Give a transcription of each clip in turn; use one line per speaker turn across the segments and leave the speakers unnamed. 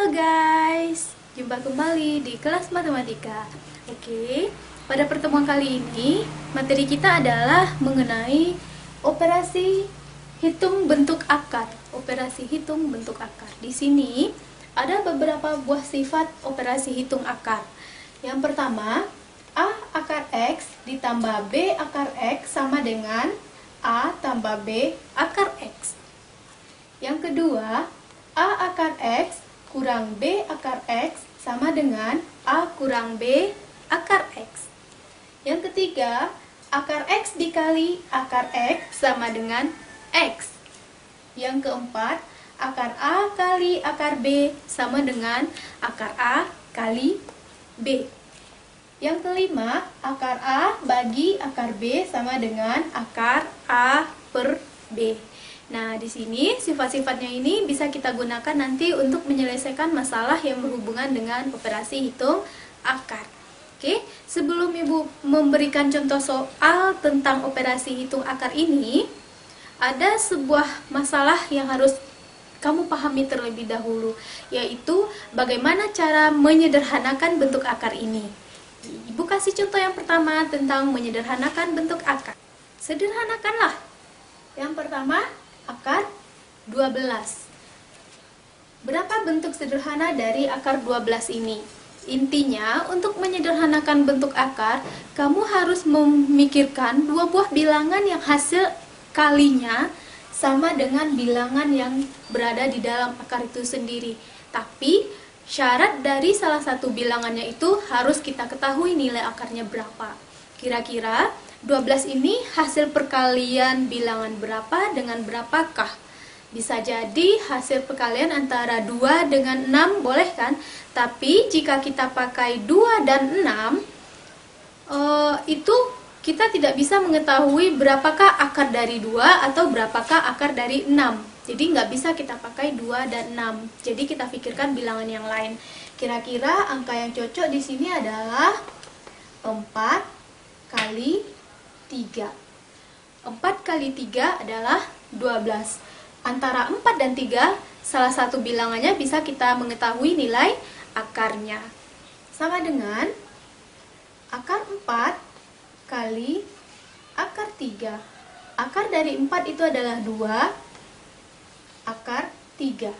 Halo guys, jumpa kembali di kelas matematika. Oke, pada pertemuan kali ini materi kita adalah mengenai operasi hitung bentuk akar. Operasi hitung bentuk akar. Di sini ada beberapa buah sifat operasi hitung akar. Yang pertama, A akar X ditambah B akar X sama dengan A tambah B akar X. Yang kedua, A akar X kurang B akar X sama dengan A kurang B akar X. Yang ketiga, akar X dikali akar X sama dengan X. Yang keempat, akar A kali akar B sama dengan akar A kali B. Yang kelima, akar A bagi akar B sama dengan akar A per B. Nah, di sini sifat-sifatnya ini bisa kita gunakan nanti untuk menyelesaikan masalah yang berhubungan dengan operasi hitung akar. Oke, sebelum Ibu memberikan contoh soal tentang operasi hitung akar ini, ada sebuah masalah yang harus kamu pahami terlebih dahulu, yaitu bagaimana cara menyederhanakan bentuk akar ini. Ibu kasih contoh yang pertama tentang menyederhanakan bentuk akar. Sederhanakanlah. Yang pertama, akar 12. Berapa bentuk sederhana dari akar 12 ini? Intinya, untuk menyederhanakan bentuk akar, kamu harus memikirkan dua buah bilangan yang hasil kalinya sama dengan bilangan yang berada di dalam akar itu sendiri. Tapi, syarat dari salah satu bilangannya itu harus kita ketahui nilai akarnya berapa. Kira-kira 12 ini hasil perkalian bilangan berapa dengan berapakah? Bisa jadi hasil perkalian antara 2 dengan 6, boleh kan? Tapi jika kita pakai 2 dan 6, itu kita tidak bisa mengetahui berapakah akar dari 2 atau berapakah akar dari 6. Jadi nggak bisa kita pakai 2 dan 6. Jadi kita pikirkan bilangan yang lain. Kira-kira angka yang cocok di sini adalah 4 kali 3. 4 kali 3 adalah 12. Antara 4 dan 3, salah satu bilangannya bisa kita mengetahui nilai akarnya. Sama dengan akar 4 kali akar 3. Akar dari 4 itu adalah 2, akar 3.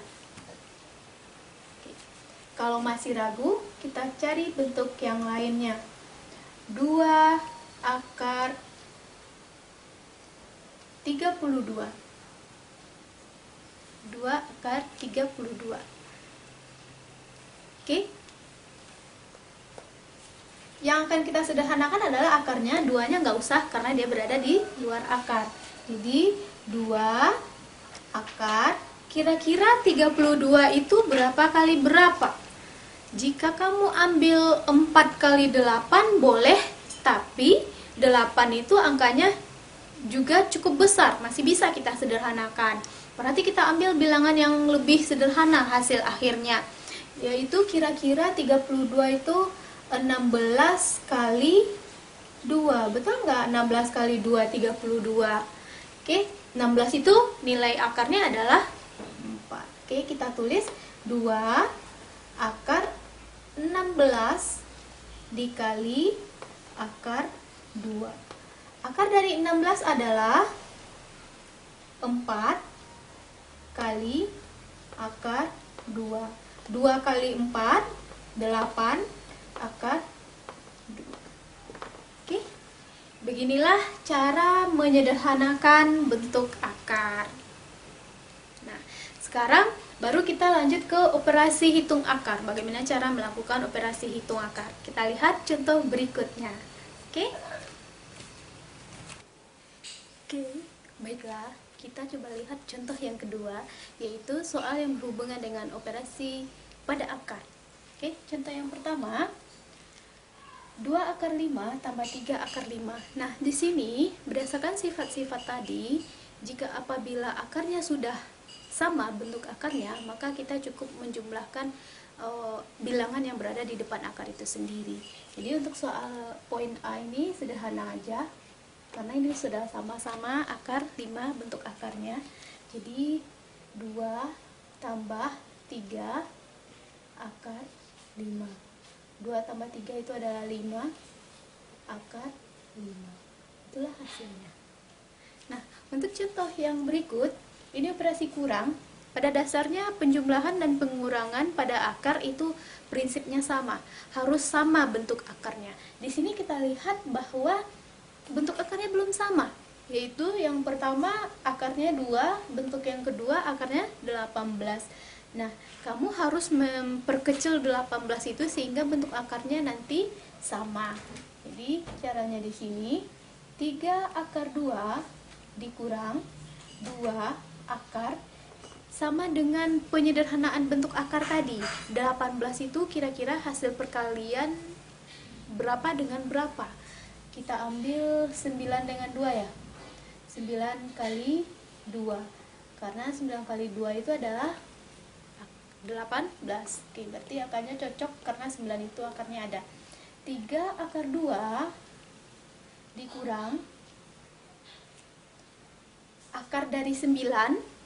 Oke. Kalau masih ragu, kita cari bentuk yang lainnya. 2 akar 32. 2 akar 32. Oke. Yang akan kita sederhanakan adalah akarnya, 2-nya nggak usah karena dia berada di luar akar. Jadi 2 akar, kira-kira 32 itu berapa kali berapa? Jika kamu ambil 4 kali 8 boleh, tapi 8 itu angkanya juga cukup besar, masih bisa kita sederhanakan. Berarti kita ambil bilangan yang lebih sederhana hasil akhirnya, yaitu kira-kira 32 itu 16 kali 2. Betul nggak? 16 kali 2, 32. Oke, 16 itu nilai akarnya adalah 4. Oke, kita tulis 2 akar 16 dikali akar 2. Akar dari 16 adalah 4 kali akar 2. 2 kali 4, 8 akar 2. Oke, beginilah cara menyederhanakan bentuk akar. Nah, sekarang baru kita lanjut ke operasi hitung akar. Bagaimana cara melakukan operasi hitung akar? Kita lihat contoh berikutnya. Oke? Oke, baiklah. Kita coba lihat contoh yang kedua, yaitu soal yang berhubungan dengan operasi pada akar. Oke, contoh yang pertama, 2 akar 5 tambah 3 akar 5. Nah, di sini berdasarkan sifat-sifat tadi, jika apabila akarnya sudah sama bentuk akarnya, maka kita cukup menjumlahkan bilangan yang berada di depan akar itu sendiri. Jadi untuk soal poin A ini sederhana aja, karena ini sudah sama-sama akar 5 bentuk akarnya. Jadi 2 tambah 3 akar 5. 2 tambah 3 itu adalah 5 akar 5. Itulah hasilnya. Nah, untuk contoh yang berikut, ini operasi kurang. Pada dasarnya penjumlahan dan pengurangan pada akar itu prinsipnya sama, harus sama bentuk akarnya. Di sini kita lihat bahwa bentuk akarnya belum sama, yaitu yang pertama akarnya 2, bentuk yang kedua akarnya 18. Nah, kamu harus memperkecil 18 itu sehingga bentuk akarnya nanti sama. Jadi, caranya di sini 3 akar 2 dikurang 2 akar sama dengan penyederhanaan bentuk akar tadi. 18 itu kira-kira hasil perkalian berapa dengan berapa? Kita ambil 9 dengan 2 ya. 9 kali 2. Karena 9 kali 2 itu adalah 18. Oke, berarti akarnya cocok karena 9 itu akarnya ada. 3 akar 2 dikurang akar dari 9.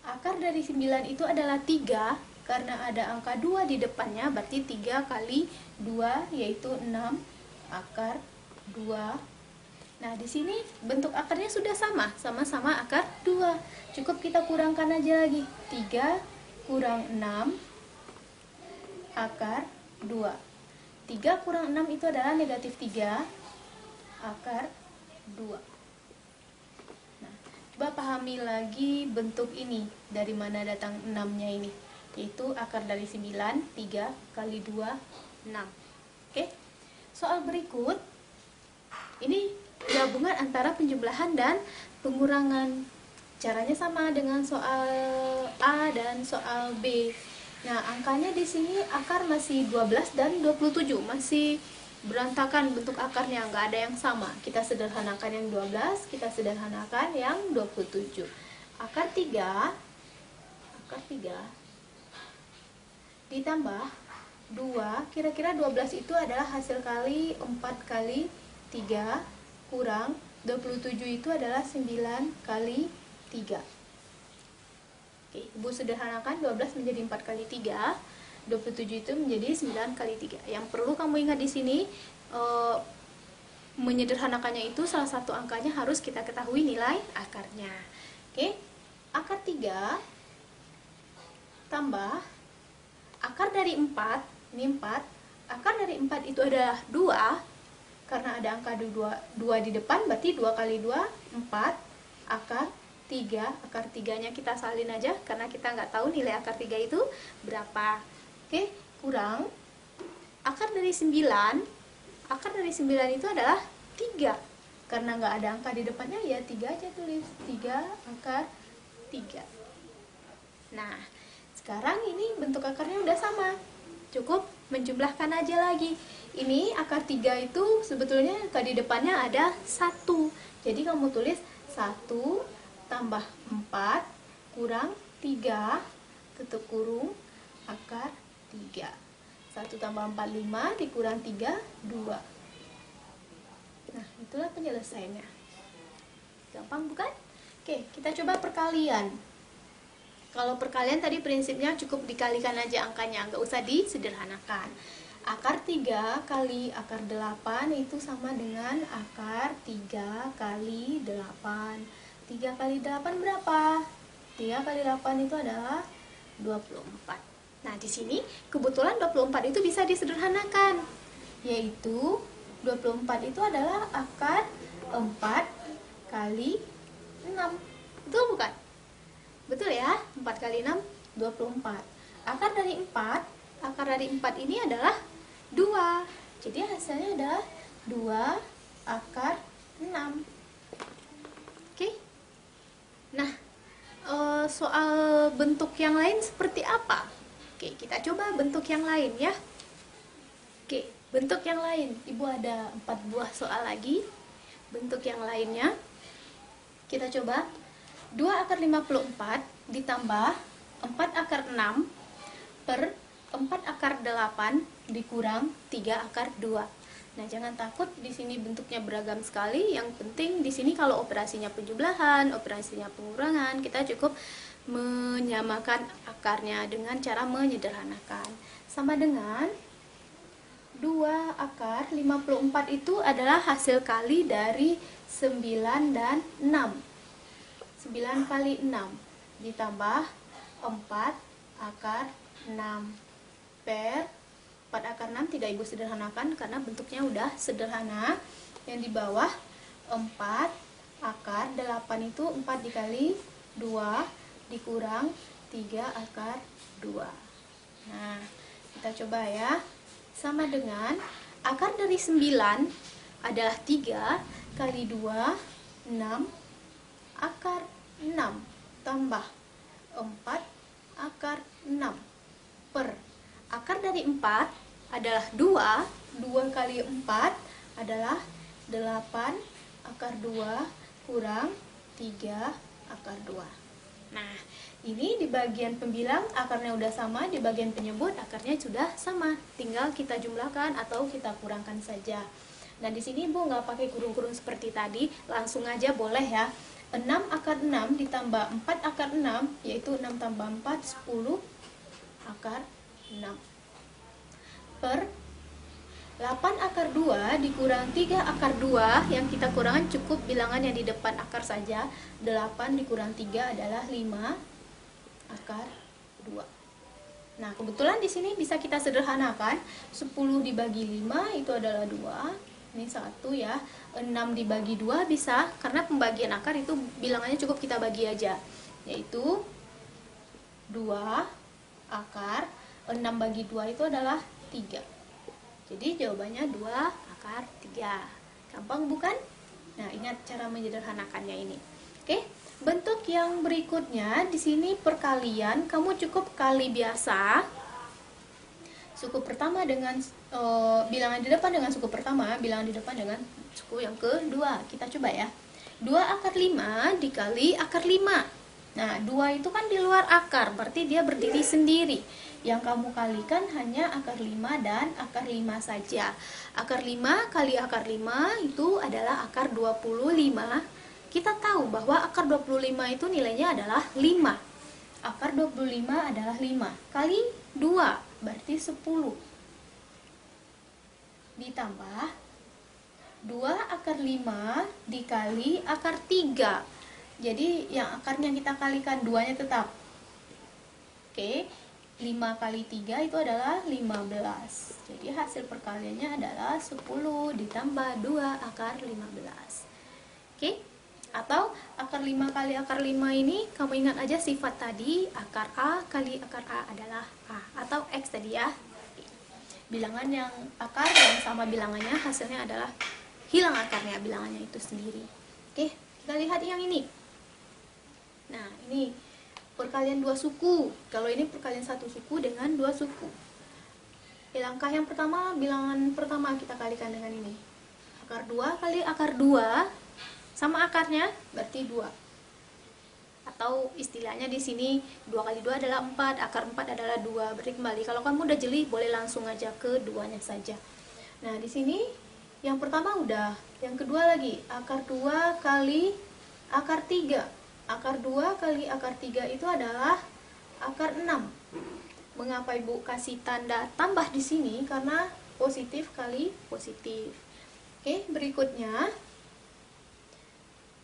Akar dari 9 itu adalah 3, karena ada angka 2 di depannya, berarti 3 kali 2 yaitu 6 akar 2. Nah, di sini bentuk akarnya sudah sama, sama-sama akar 2. Cukup kita kurangkan aja lagi. 3 kurang 6 akar 2. 3 kurang 6 itu adalah negatif 3 akar 2. Coba pahami lagi bentuk ini, dari mana datang 6-nya ini, yaitu akar dari 9, 3 kali 2, 6. Oke, soal berikut, ini gabungan antara penjumlahan dan pengurangan. Caranya sama dengan soal A dan soal B. Nah, angkanya di sini akar masih 12 dan 27, masih berantakan bentuk akarnya, nggak ada yang sama. Kita sederhanakan yang 12, kita sederhanakan yang 27. Akar 3 ditambah 2, kira-kira 12 itu adalah hasil kali 4 kali 3 kurang 27 itu adalah 9 kali 3. Oke, Ibu sederhanakan 12 menjadi 4 kali 3. 27 itu menjadi 9 kali 3. Yang perlu kamu ingat di sini, menyederhanakannya itu salah satu angkanya harus kita ketahui nilai akarnya. Oke, akar 3 tambah akar dari 4, ini 4, akar dari 4 itu adalah 2, karena ada angka 2 di depan, berarti 2 kali 2, 4, akar 3, akar 3-nya kita salin aja, karena kita nggak tahu nilai akar 3 itu berapa. Oke, kurang akar dari 9. Akar dari 9 itu adalah 3. Karena nggak ada angka di depannya, ya 3 aja tulis. 3 akar 3. Nah, sekarang ini bentuk akarnya udah sama. Cukup menjumlahkan aja lagi. Ini akar 3 itu sebetulnya tadi depannya ada 1. Jadi kamu tulis 1 tambah 4 kurang 3 tutup kurung akar 3. 1 tambah 4, 5, dikurang 3, 2. Nah, itulah penyelesaiannya. Gampang bukan? Oke, kita coba perkalian. Kalau perkalian tadi prinsipnya cukup dikalikan aja angkanya, nggak usah disederhanakan. Akar 3 kali akar 8 itu sama dengan akar 3 kali 8. 3 kali 8 berapa? 3 kali 8 itu adalah 24. Nah, di sini kebetulan 24 itu bisa disederhanakan, yaitu 24 itu adalah akar 4 kali 6. Betul bukan? Betul ya, 4 kali 6, 24. Akar dari 4 ini adalah 2. Jadi hasilnya adalah 2 akar 6. Oke? Nah, soal bentuk yang lain seperti apa? Oke, kita coba bentuk yang lain ya. Oke, bentuk yang lain. Ibu ada 4 buah soal lagi. Bentuk yang lainnya, kita coba 2 akar 54 ditambah 4 akar 6 per 4 akar 8 dikurang 3 akar 2. Nah, jangan takut di sini bentuknya beragam sekali. Yang penting di sini kalau operasinya penjumlahan, operasinya pengurangan, kita cukup menyamakan akarnya dengan cara menyederhanakan. Sama dengan 2 akar 54 itu adalah hasil kali dari 9 dan 6. 9 kali 6 ditambah 4 akar 6 per 4 akar 6 tidak ibu sederhanakan karena bentuknya udah sederhana. Yang di bawah 4 akar 8 itu 4 dikali 2 dikurang 3 akar 2. Nah, kita coba ya. Sama dengan akar dari 9 adalah 3 kali 2, 6 akar 6 tambah 4 akar 6 per akar dari 4 adalah 2, 2 kali 4 adalah 8 akar 2 kurang 3 akar 2. Nah, ini di bagian pembilang akarnya udah sama, di bagian penyebut akarnya sudah sama. Tinggal kita jumlahkan atau kita kurangkan saja. Nah, di sini Ibu nggak pakai kurung-kurung seperti tadi, langsung aja boleh ya. 6 akar 6 ditambah 4 akar 6, yaitu 6 tambah 4, 10 akar 6. Per 8 akar 2 dikurang 3 akar 2, yang kita kurangkan cukup bilangan yang di depan akar saja. 8 dikurang 3 adalah 5 akar 2. Nah, kebetulan di sini bisa kita sederhanakan. 10 dibagi 5 itu adalah 2. Ini 1 ya. 6 dibagi 2 bisa, karena pembagian akar itu bilangannya cukup kita bagi aja. Yaitu 2 akar 6 bagi 2 itu adalah 3. Jadi jawabannya 2 akar 3. Gampang bukan? Nah, ingat cara menyederhanakannya ini. Oke, bentuk yang berikutnya di sini perkalian, kamu cukup kali biasa. Suku pertama dengan bilangan di depan dengan suku pertama, bilangan di depan dengan suku yang kedua. Kita coba ya. 2 akar 5 dikali akar 5. Nah, 2 itu kan di luar akar, berarti dia berdiri sendiri. Yang kamu kalikan hanya akar 5 dan akar 5 saja. Akar 5 kali akar 5 itu adalah akar 25. Kita tahu bahwa akar 25 itu nilainya adalah 5. Akar 25 adalah 5 kali 2, berarti 10. Ditambah 2 akar 5 dikali akar 3. Jadi yang akarnya kita kalikan 2-nya tetap. Oke, 5 kali 3 itu adalah 15. Jadi hasil perkaliannya adalah 10 ditambah 2 akar 15. Oke, atau akar 5 kali akar 5 ini kamu ingat aja sifat tadi, akar A kali akar A adalah A, atau X tadi ya. Bilangan yang akar yang sama bilangannya, hasilnya adalah hilang akarnya, bilangannya itu sendiri. Oke, kita lihat yang ini. Nah, ini perkalian 2 suku. Kalau ini perkalian 1 suku dengan 2 suku. Langkah yang pertama, bilangan pertama kita kalikan dengan ini. Akar 2 kali akar 2 sama akarnya berarti 2. Atau istilahnya di sini 2 kali 2 adalah 4, akar 4 adalah 2. Berarti kembali, kalau kamu udah jeli boleh langsung aja ke 2-nya saja. Nah, di sini yang pertama udah, yang kedua lagi, akar 2 kali akar 3. Akar 2 kali akar 3 itu adalah akar 6. Mengapa Ibu kasih tanda tambah di sini? Karena positif kali positif. Oke, berikutnya.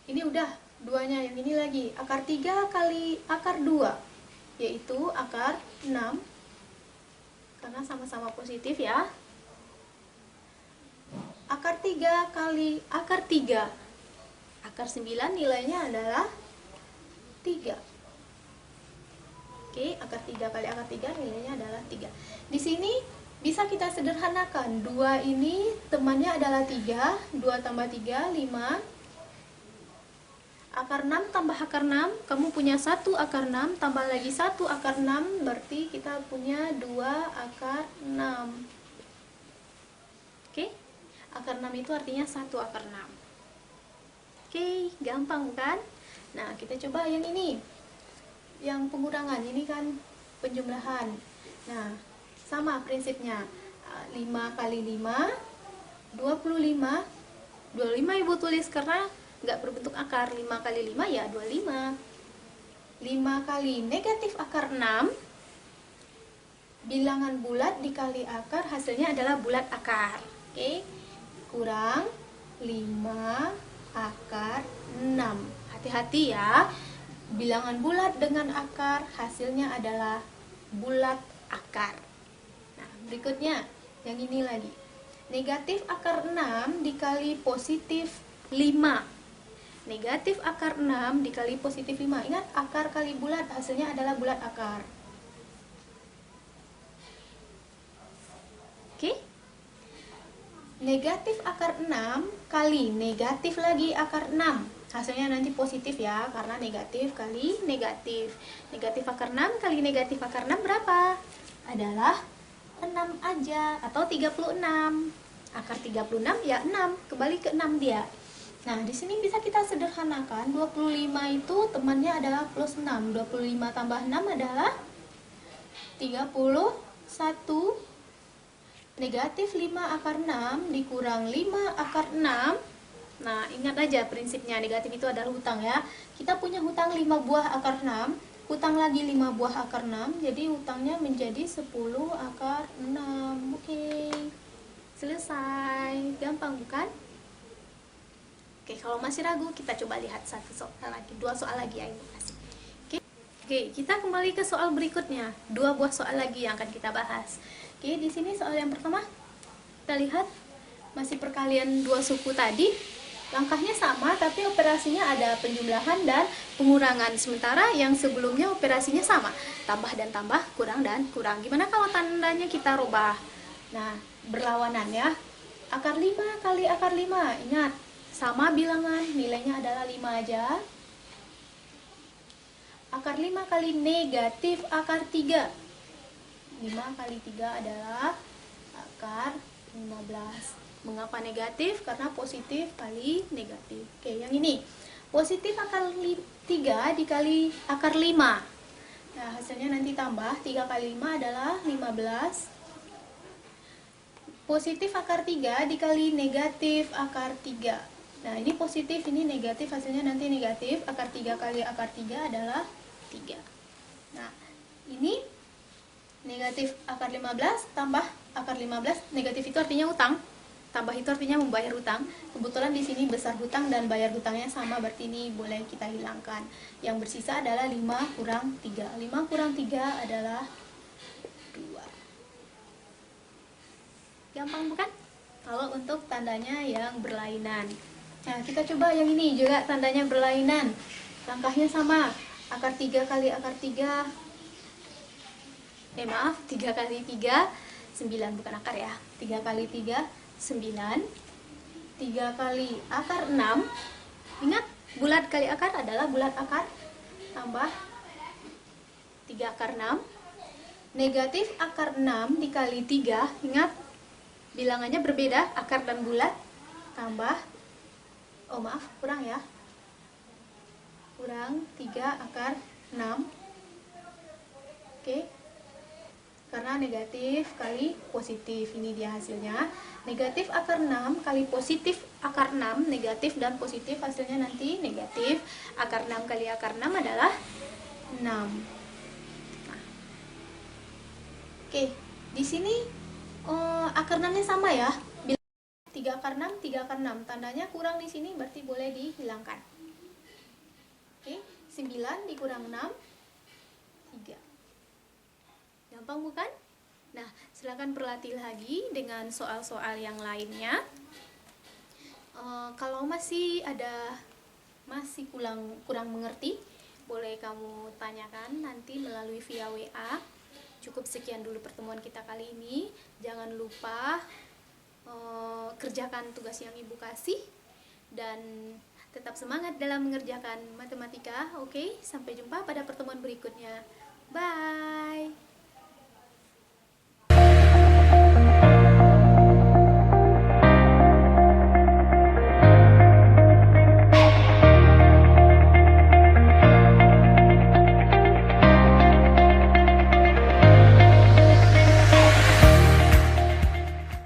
Ini udah, 2-nya, yang ini lagi. Akar 3 kali akar 2, yaitu akar 6. Karena sama-sama positif ya. Akar 3 kali akar 3. Akar 9 nilainya adalah 3. Oke, akar 3 kali akar 3 nilainya adalah 3. Di sini bisa kita sederhanakan. 2 ini temannya adalah 3. 2 tambah 3, 5. Akar 6 tambah akar 6, kamu punya 1 akar 6, tambah lagi 1 akar 6, berarti kita punya 2 akar 6. Oke, akar 6 itu artinya 1 akar 6. Oke, gampang kan? Nah, kita coba yang ini. Yang pengurangan, ini kan penjumlahan. Nah, sama prinsipnya. 5 kali 5, 25. 25 Ibu tulis karena nggak berbentuk akar. 5 kali 5 ya 25. 5 kali negatif akar 6, bilangan bulat dikali akar hasilnya adalah bulat akar. Oke, kurang 5 akar 6. Hati-hati ya, bilangan bulat dengan akar hasilnya adalah bulat akar. Nah, berikutnya yang ini lagi. Negatif akar 6 dikali positif 5. Negatif akar 6 dikali positif 5. Ingat, akar kali bulat hasilnya adalah bulat akar. Oke? Negatif akar 6 kali negatif lagi akar 6. Hasilnya nanti positif ya, karena negatif kali negatif. Negatif akar 6 kali negatif akar 6 berapa? Adalah 6 aja, atau 36. Akar 36 ya 6, kembali ke 6 dia. Nah, di sini bisa kita sederhanakan, 25 itu temannya adalah plus 6. 25 tambah 6 adalah 31. Negatif 5 akar 6 dikurang 5 akar 6. Nah, ingat aja prinsipnya, negatif itu adalah hutang ya. Kita punya hutang 5 buah akar 6, hutang lagi 5 buah akar 6, jadi hutangnya menjadi 10 akar 6. Oke, selesai. Gampang bukan? Oke, kalau masih ragu kita coba lihat satu soal lagi, 2 soal lagi ya ini masih. Oke, kita kembali ke soal berikutnya. 2 buah soal lagi yang akan kita bahas. Oke, di sini soal yang pertama kita lihat masih perkalian 2 suku tadi. Langkahnya sama tapi operasinya ada penjumlahan dan pengurangan. Sementara yang sebelumnya operasinya sama, tambah dan tambah, kurang dan kurang. Gimana kalau tandanya kita rubah? Nah, berlawanan ya. Akar 5 kali akar 5. Ingat, sama bilangan, nilainya adalah 5 aja. Akar 5 kali negatif akar 3. 5 kali 3 adalah akar 15. Mengapa negatif? Karena positif kali negatif. Oke, yang ini. Positif akar 3 dikali akar 5. Nah, hasilnya nanti tambah. 3 kali 5 adalah 15. Positif akar 3 dikali negatif akar 3. Nah, ini positif, ini negatif, hasilnya nanti negatif. Akar 3 kali akar 3 adalah 3. Nah, ini negatif akar 15 tambah akar 15. Negatif itu artinya utang, tambah itu artinya membayar hutang. Kebetulan di sini besar hutang dan bayar hutangnya sama, berarti ini boleh kita hilangkan. Yang bersisa adalah 5 kurang 3. 5 kurang 3 adalah 2. Gampang bukan? Kalau untuk tandanya yang berlainan. Nah, kita coba yang ini juga tandanya berlainan. Langkahnya sama. Akar 3 kali akar 3. 3 kali 3 9, bukan akar ya. 3 kali 3 9. 3 kali akar 6. Ingat, bulat kali akar adalah bulat akar. Tambah 3 akar 6. Negatif akar 6 dikali 3. Ingat, bilangannya berbeda, akar dan bulat. Tambah, kurang ya. Kurang 3 akar 6. Oke. Karena negatif kali positif, ini dia hasilnya. Negatif akar 6 kali positif akar 6, negatif dan positif hasilnya nanti negatif. Akar 6 kali akar 6 adalah 6. Nah. Oke, di sini akar 6-nya sama ya. 3 akar 6, 3 akar 6. Tandanya kurang di sini, berarti boleh dihilangkan. Oke, 9 dikurang 6, 3. Gampang bukan? Nah, silakan berlatih lagi dengan soal-soal yang lainnya. Kalau masih kurang mengerti, boleh kamu tanyakan nanti melalui via WA. Cukup sekian dulu pertemuan kita kali ini. Jangan lupa kerjakan tugas yang Ibu kasih dan tetap semangat dalam mengerjakan matematika. Oke, sampai jumpa pada pertemuan berikutnya. Bye.